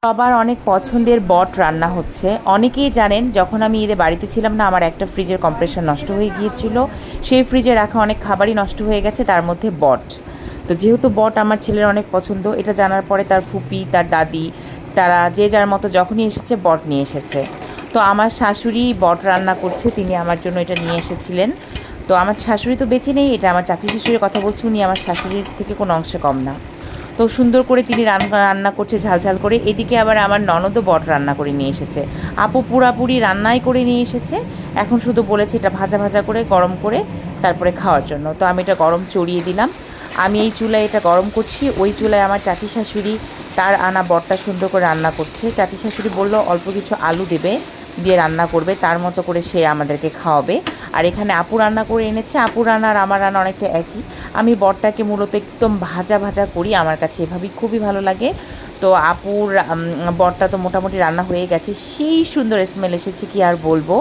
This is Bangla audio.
সবার অনেক পছন্দের বট রান্না হচ্ছে। অনেকেই জানেন, যখন আমি ঈদে বাড়িতে ছিলাম না, আমার একটা ফ্রিজের কম্প্রেসার নষ্ট হয়ে গিয়েছিল। সেই ফ্রিজে রাখা অনেক খাবারই নষ্ট হয়ে গেছে, তার মধ্যে বট। তো যেহেতু বট আমার ছেলের অনেক পছন্দ, এটা জানার পরে তার ফুপি, তার দাদি, তারা যে যার মতো যখনই এসেছে বট নিয়ে এসেছে। তো আমার শাশুড়ি বট রান্না করছে, তিনি আমার জন্য এটা নিয়ে এসেছিলেন। তো আমার শাশুড়ি তো বেঁচে নেই, এটা আমার চাচি শাশুড়ির কথা বলছি, উনি আমার শাশুড়ির থেকে কোনো অংশে কম না। তো সুন্দর করে তিনি রান্না করছে ঝালঝাল করে। এদিকে আবার আমার ননদও বট রান্না করে নিয়ে এসেছে। আপু পুরাপুরি রান্নাই করে নিয়ে এসেছে, এখন শুধু বলেছে এটা ভাজা ভাজা করে গরম করে তারপরে খাওয়ার জন্য। তো আমি এটা গরম চড়িয়ে দিলাম। আমি এই চুলায় এটা গরম করছি, ওই চুলায় আমার চাচি শাশুড়ি তার আনা বটটা সুন্দর করে রান্না করছে। চাচি শাশুড়ি বলল অল্প কিছু আলু দেবে, দিয়ে রান্না করবে, তার মতো করে সে আমাদেরকে খাওয়াবে। আর এখানে আপু রান্না করে এনেছে, আপু রান্না আর আমার রান্না অনেকটা একই। আমি বটটাকে মূলত একদম ভাজা ভাজা করি, আমার কাছে এভাবেই খুবই ভালো লাগে। তো আপুর বটটা তো মোটামুটি রান্না হয়ে গেছে, সেই সুন্দর স্মেল এসেছে কি আর বলবো।